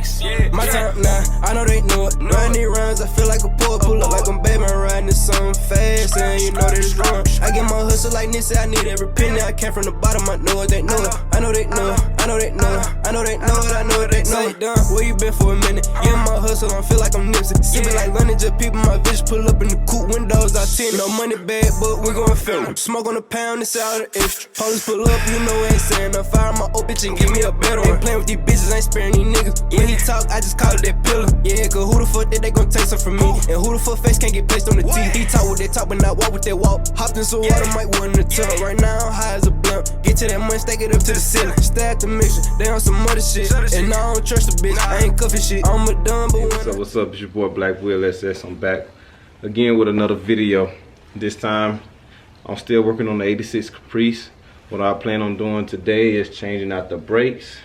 brakes. My time now, I know they know it. Running runs, I feel like a pull up like I'm baby riding this something fast, and you know that it's wrong. I get my hustle like Nissy, I need every penny. I came from the bottom, I know it, they know it. I know they know it, I know they know it, I know they know it, I know they know it. Done, where you been for a minute? Yeah, my hustle, I feel like I'm Nipsey. Sippin' like London, just people my bitch pull up in the coupe windows, I tint. No money bag, but we gon' film. Smoke on the pound, it's out of extra. Police pull up, you know ain't saying no. Fire my old bitch and give me a better one. Ain't playing with these bitches, ain't sparing these niggas. When he talk, I just call it that pillar. Yeah, cause who the fuck think they gon' take some from me? And who the fuck face can't get placed on the teeth? He talk with that talk, but not walk with that walk. Hopped in some water, might want in the tub. Right now, I'm high as a blunt. Get to that money, stack it up to the ceiling. Stack the mixture, they on some other shit. And I don't trust a bitch, I ain't cuffin' shit. I'm a dumb, but when what's up? It's your boy Black Will SS. I'm back again with another video. This time, I'm still working on the 86 Caprice. What I plan on doing today is changing out the brakes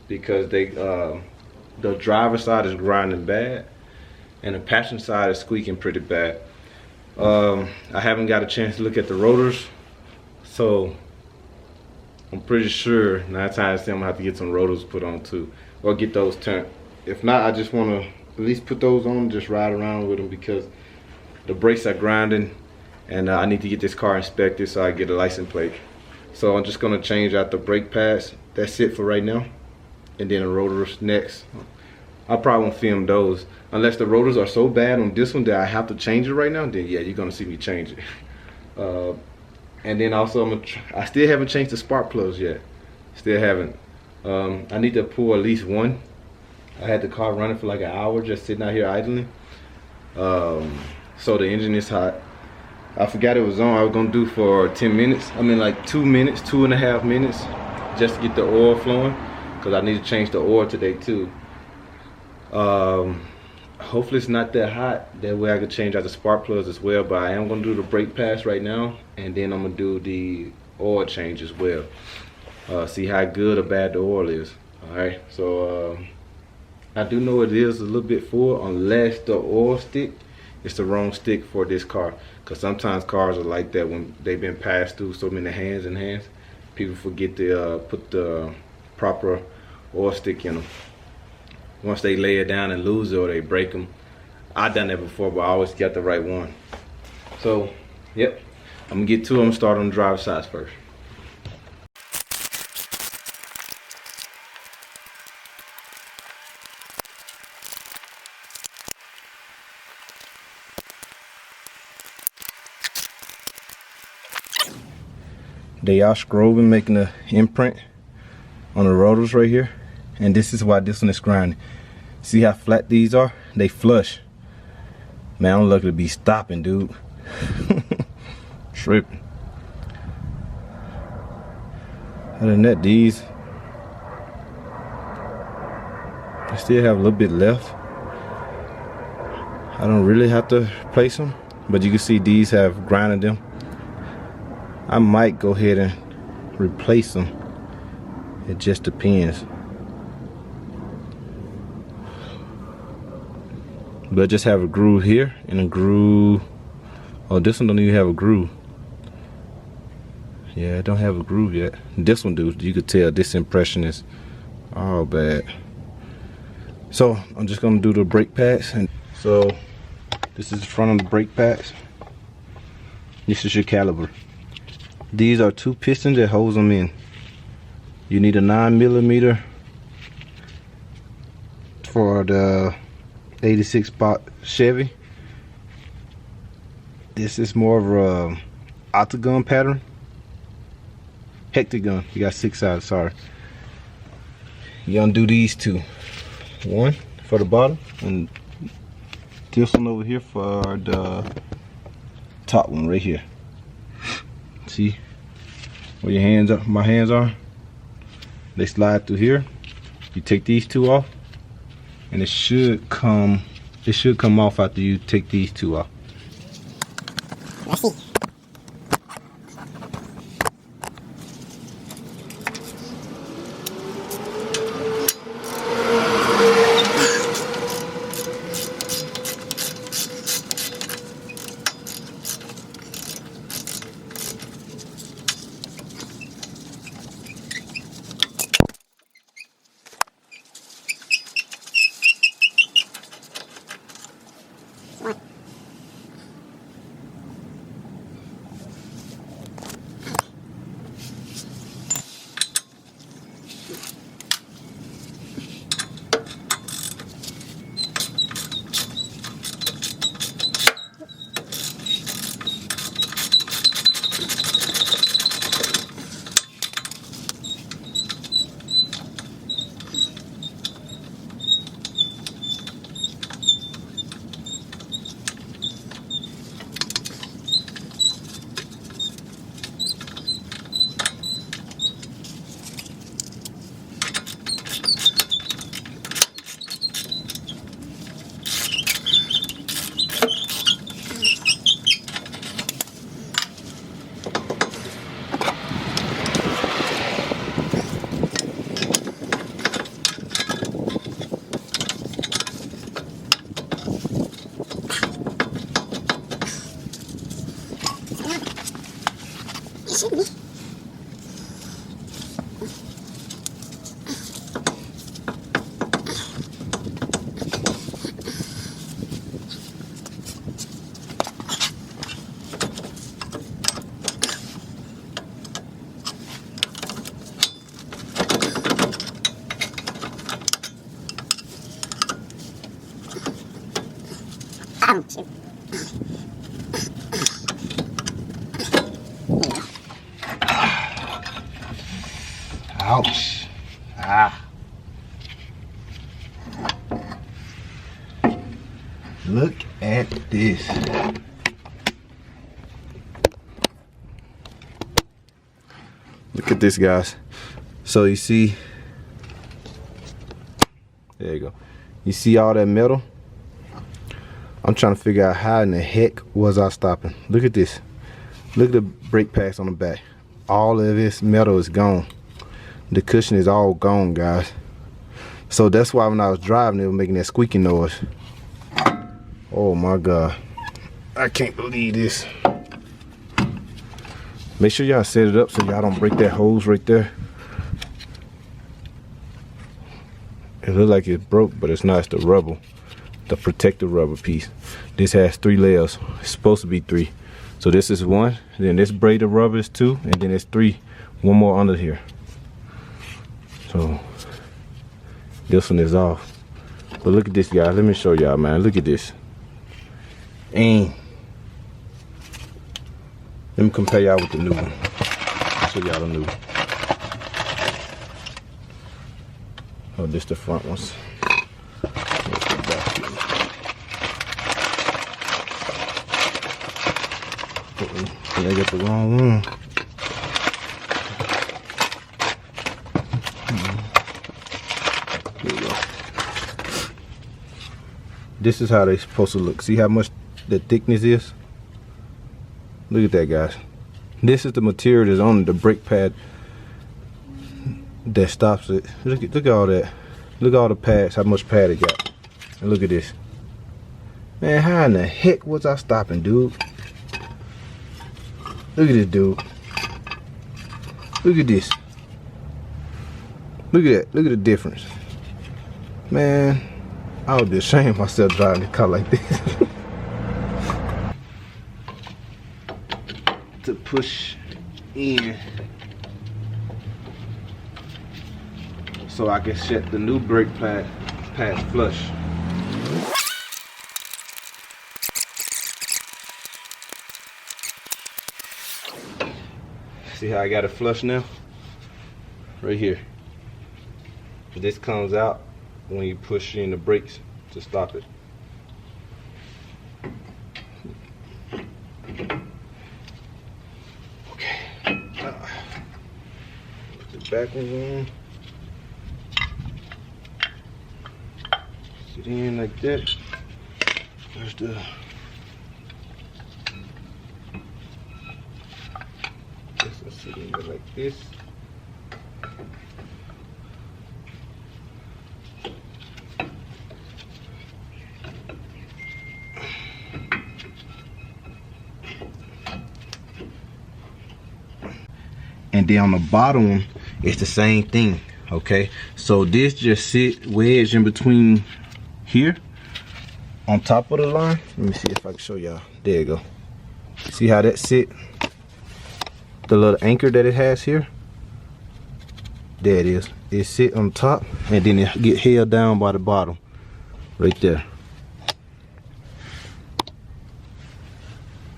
because the driver's side is grinding bad and the passenger side is squeaking pretty bad. I haven't got a chance to look at the rotors, so I'm pretty sure 9 times out of 10 I'm gonna have to get some rotors put on too, or get those turned. If not, I just want to at least put those on and just ride around with them because the brakes are grinding, and I need to get this car inspected so I get a license plate. So I'm just gonna change out the brake pads. That's it for right now, and then the rotors next. I probably won't film those unless the rotors are so bad on this one that I have to change it right now. Then yeah, you're gonna see me change it. And then also I still haven't changed the spark plugs yet. Still haven't. I need to pull at least one. I had the car running for like an hour just sitting out here idling. So the engine is hot. I forgot it was on. I was gonna do for 10 minutes. I mean like 2 minutes, 2.5 minutes, just to get the oil flowing, because I need to change the oil today too. Hopefully it's not that hot. That way I can change out the spark plugs as well. But I am gonna do the brake pass right now, and then I'm gonna do the oil change as well. See how good or bad the oil is. All right. So I do know it is a little bit full, unless the oil stick is the wrong stick for this car. Because sometimes cars are like that when they've been passed through so many hands and hands. People forget to put the proper oil stick in them. Once they lay it down and lose it or they break them. I've done that before, but I always got the right one. So, yep. I'm going to get to them. Start on the driver's side first. They are scrubbing, making an imprint on the rotors right here, and this is why this one is grinding. See how flat these are? They flush. Man, I'm lucky to be stopping, dude. Tripping. Other than that, these I still have a little bit left. I don't really have to replace them, but you can see these have grinded them. I might go ahead and replace them. It just depends. But just have a groove here and a groove. Oh, this one don't even have a groove. Yeah, it don't have a groove yet. This one do. You could tell this impression is all bad. So I'm just gonna do the brake pads. And so this is the front of the brake pads. This is your caliper. These are 2 pistons that holds them in. You need a 9mm for the 86 spot Chevy. This is more of a octagon pattern. Hectagon. You got 6 sides. Sorry. You're gonna do these 2. One for the bottom, and this one over here for the top one right here. See where your hands are, my hands are? They slide through here. You take these 2 off, and it should come off after you take these 2 off. Ouch. Ah. Look at this. Look at this, guys. So you see, there you go. You see all that metal? I'm trying to figure out how in the heck was I stopping. Look at this. Look at the brake pads on the back. All of this metal is gone. The cushion is all gone, guys. So that's why when I was driving, it was making that squeaky noise. Oh my God. I can't believe this. Make sure y'all set it up so y'all don't break that hose right there. It looks like it's broke, but it's not. It's the rubber. The protective rubber piece. This has 3 layers. It's supposed to be 3. So this is 1, then this braid of rubber is 2, and then it's 3. 1 more under here. So this one is off. But look at this, guys. Let me show y'all, man. Look at this. And let me compare y'all with the new one. Show y'all the new one. Oh, this the front ones. I got the wrong one. Here we go. This is how they're supposed to look. See how much the thickness is? Look at that, guys. This is the material that's on the brake pad that stops it. Look at all that. Look at all the pads, how much pad it got. And look at this. Man, how in the heck was I stopping, dude? Look at this, dude. Look at this. Look at that. Look at the difference. Man, I would be ashamed of myself driving a car like this. To push in so I can set the new brake pad flush. See how I got it flush now? Right here. This comes out when you push in the brakes to stop it. Okay. Put the back ones on. Sit in like that. There's the sitting there like this. And then on the bottom one, it's the same thing. Okay, so this just sit wedged in between here on top of the line. Let me see if I can show y'all. There you go. See how that sit? The little anchor that it has here. There it is. It sit on top and then it get held down by the bottom. Right there.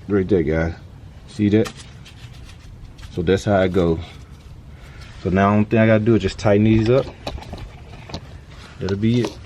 Right there, guys. See that? So that's how it goes. So now the only thing I gotta do is just tighten these up. That'll be it.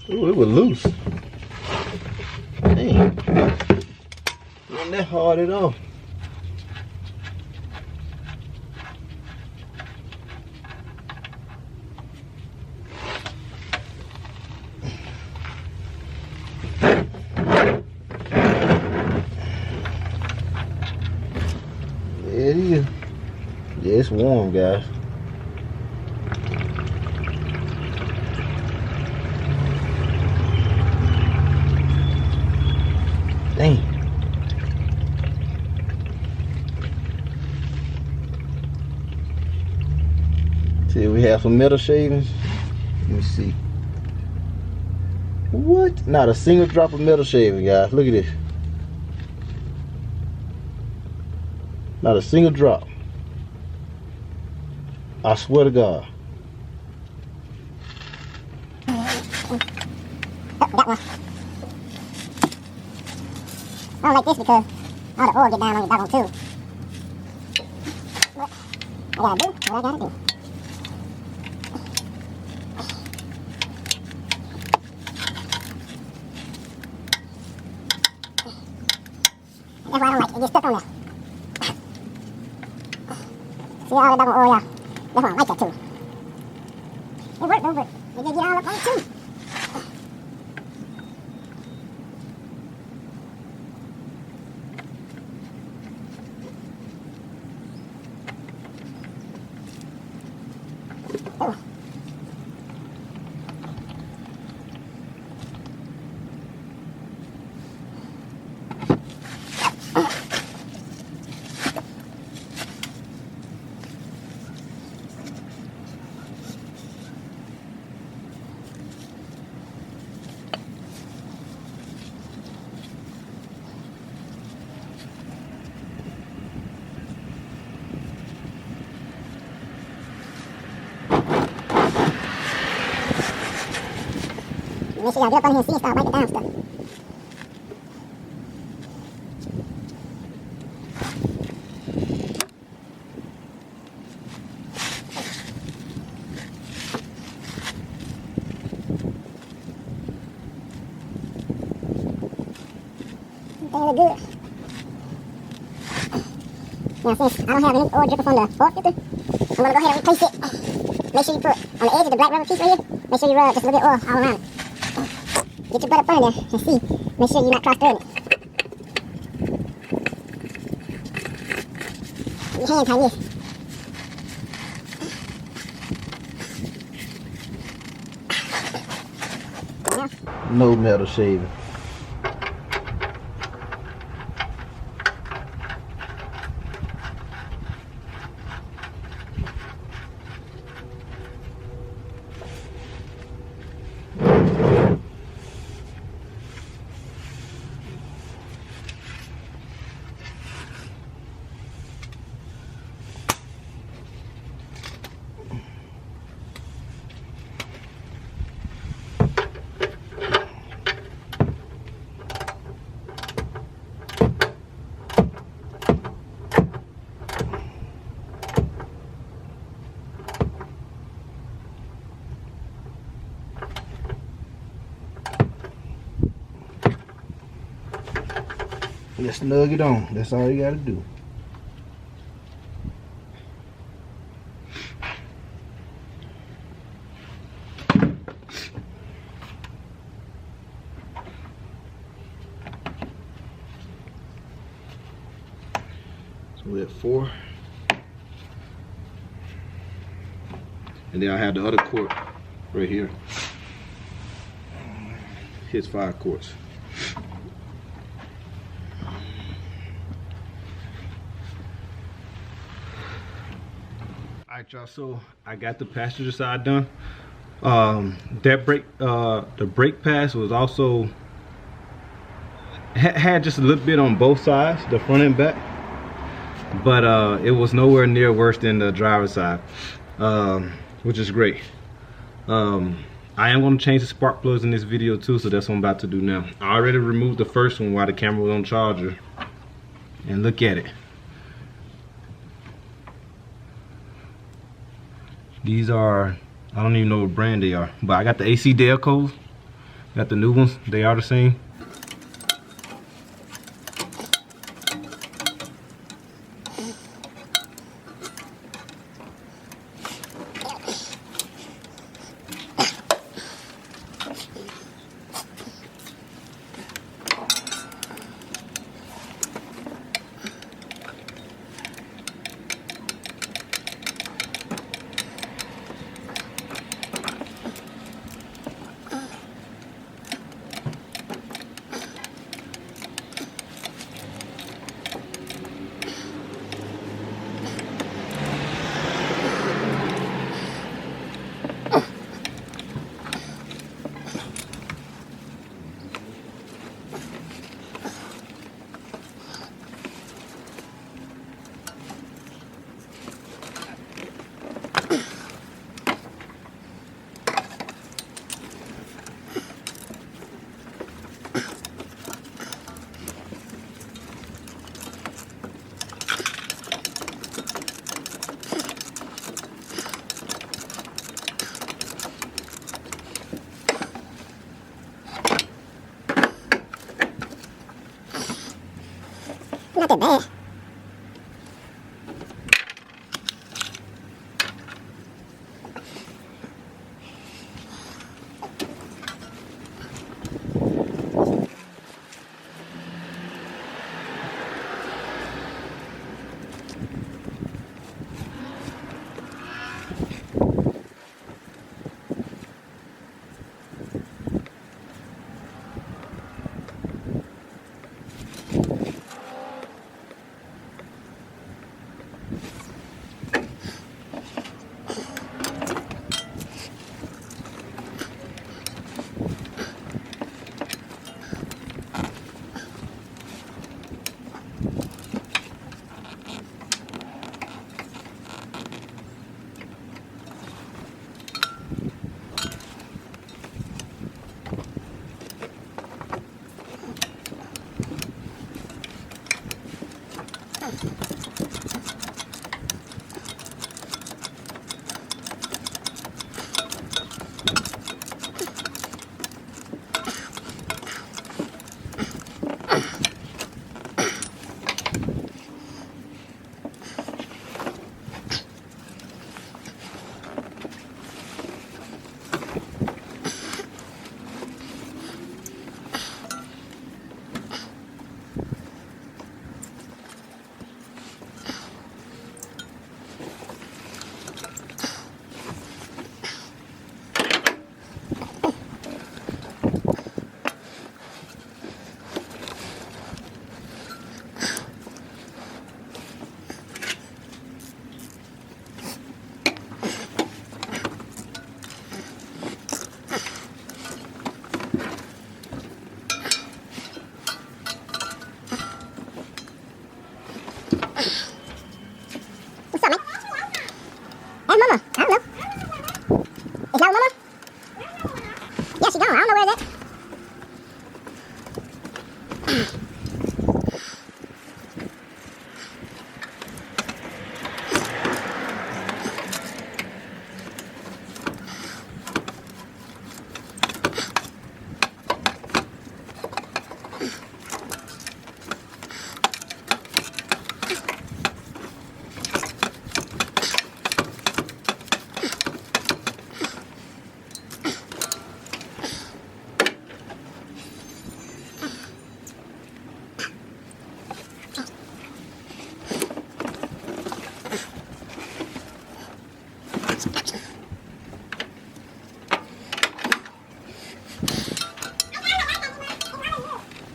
Ooh, it was loose. Dang. Wasn't that hard at all. There it is. Yeah, it's warm, guys. Dang. See, we have some metal shavings. Let me see. What? Not a single drop of metal shaving, guys. Look at this. Not a single drop. I swear to God. Got one. I don't like this because all the oil get down on your doggone tube. What I gotta do, what I gotta do. That's why I don't like it. It gets stuck on there. See all the doggone oil, y'all. That's why I don't like that too. It worked though, but it did get all up on it too. Oh. Make sure y'all get up on here and see and start wiping down stuff. Everything look good. Now since I don't have any oil dripping from the oil filter, I'm going to go ahead and replace it. Make sure you put on the edge of the black rubber piece right here, make sure you rub just a little bit of oil all around it. Get your butt up under there and see. Make sure you're not cross-threading it. Your hand like this. No metal shaving. Just snug it on. That's all you gotta do. So we're at 4. And then I have the other quart right here. Here's 5 quarts. Alright y'all, so I got the passenger side done. That the brake pads was also had just a little bit on both sides, the front and back, but it was nowhere near worse than the driver's side, which is great. I am going to change the spark plugs in this video too, so that's what I'm about to do now. I already removed the first one while the camera was on charger, and look at it. These are, I don't even know what brand they are, but I got the AC Delcos, got the new ones, they are the same. Not that bad.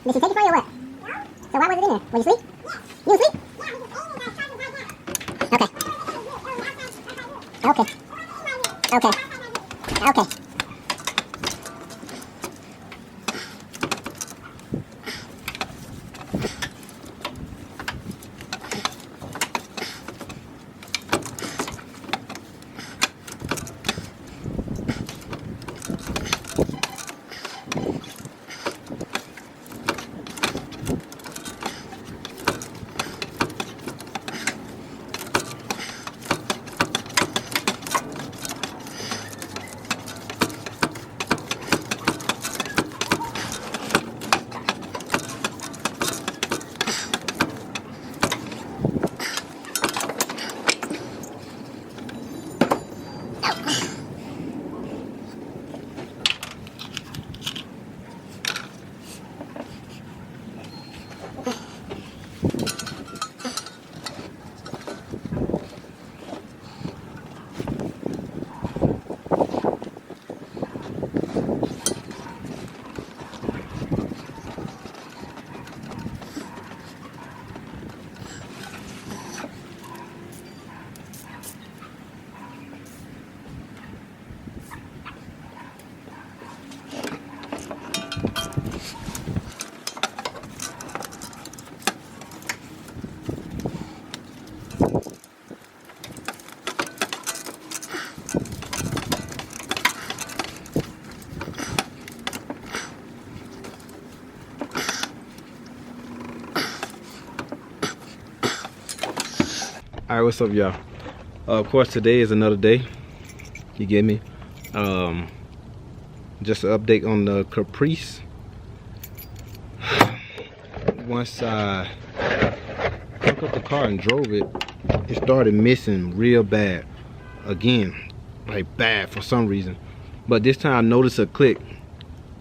Did she take it from you or what? So why was it in there? Were you asleep? You asleep? Okay. Okay. Okay. Okay. All right, what's up, y'all? Of course, today is another day. You get me? Just an update on the Caprice. Once I took up the car and drove it, it started missing real bad. Again, like bad for some reason. But this time I noticed a click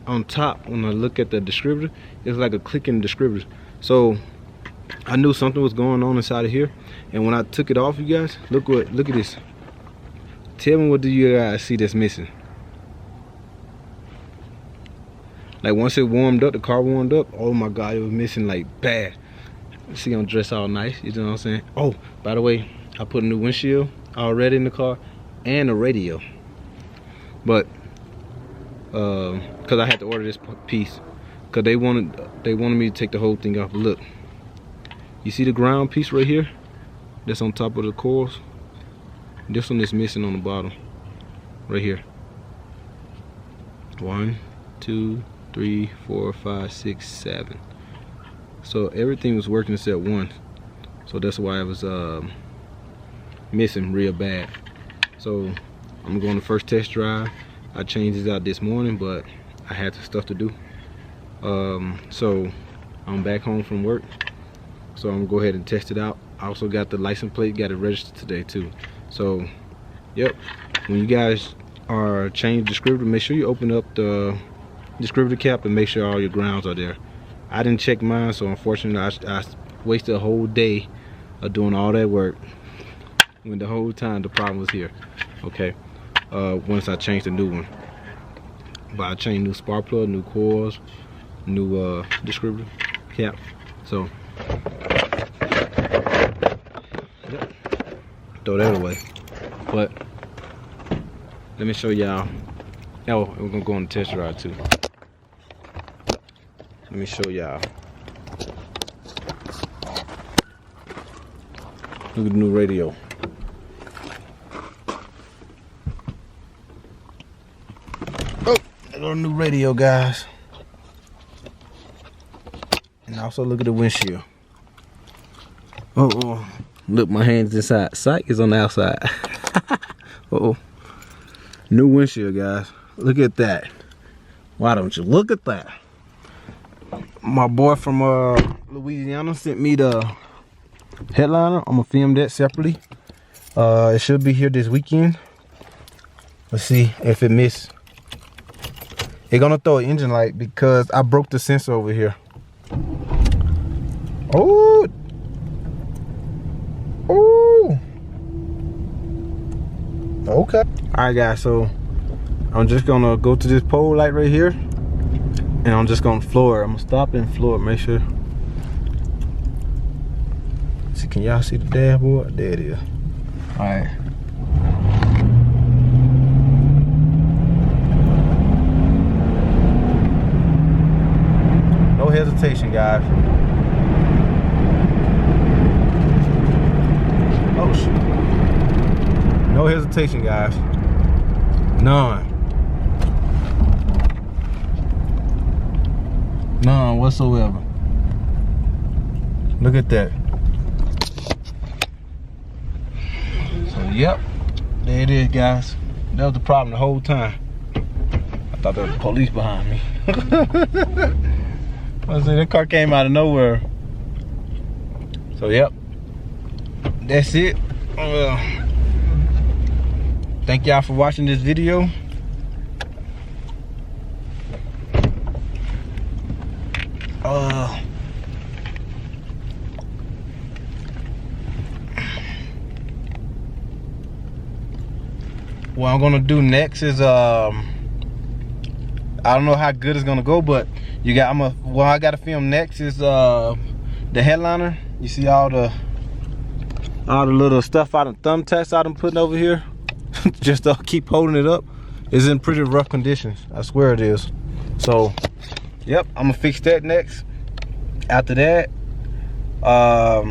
on top. When I look at the distributor, it's like a click in the distributor. So I knew something was going on inside of here. And when I took it off, you guys, look at this. Tell me, what do you guys see that's missing? Like once it warmed up, the car warmed up, oh my God, it was missing like bad. See, I'm dressed all nice, you know what I'm saying? Oh, by the way, I put a new windshield already in the car and a radio. But cause I had to order this piece, cause they wanted me to take the whole thing off. But look, you see the ground piece right here? That's on top of the coils. This one is missing on the bottom, right here. 1, 2, 3, 4, 5, 6, 7. So everything was working except one. So that's why it was missing real bad. So I'm going to first test drive. I changed it out this morning, but I had some stuff to do. So I'm back home from work. So I'm gonna go ahead and test it out. I also got the license plate, got it registered today too. So, yep. When you guys are changing the distributor, make sure you open up the distributor cap and make sure all your grounds are there. I didn't check mine, so unfortunately I wasted a whole day of doing all that work when the whole time the problem was here. Okay. Once I changed the new one. But I changed new spark plug, new coils, new distributor cap. So yep. Throw that away. But let me show y'all. Oh, we're gonna go on the test ride too. Let me show y'all. Look at the new radio. Oh, a new radio, guys. And also look at the windshield. Oh, look, my hand's inside. Sight is on the outside. Uh-oh. New windshield, guys. Look at that. Why don't you look at that? My boy from Louisiana sent me the headliner. I'm gonna film that separately. It should be here this weekend. Let's see if it missed. It's gonna throw an engine light because I broke the sensor over here. Oh. Oh. Okay. All right, guys. So I'm just gonna go to this pole light right here. And I'm just gonna floor it. I'm gonna stop and floor it, make sure. See, can y'all see the dashboard? There it is. All right. No hesitation, guys. Oh shit. No hesitation, guys. None. None whatsoever. Look at that. So yep, there it is, guys. That was the problem the whole time. I thought there was police behind me. I said that car came out of nowhere. So yep, that's it. Thank y'all for watching this video. What I'm gonna do next is I don't know how good it's gonna go, but you got what I gotta film next is the headliner. You see all the little stuff out of thumbtacks I'm putting over here just to keep holding it up. It's in pretty rough conditions, I swear it is. So yep, I'm gonna fix that next. After that, I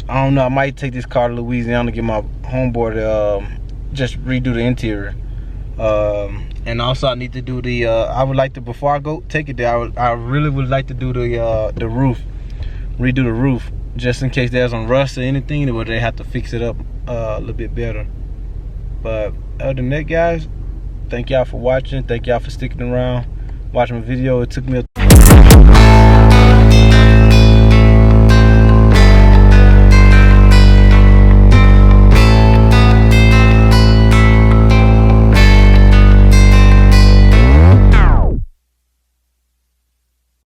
don't know, I might take this car to Louisiana to get my homeboy to just redo the interior. And also I need to do the I would like to, before I go take it there, I really would like to do the roof, redo the roof, just in case there's some rust or anything where they have to fix it up a little bit better. But other than that, guys, thank y'all for watching. Thank y'all for sticking around, watching my video. It took me a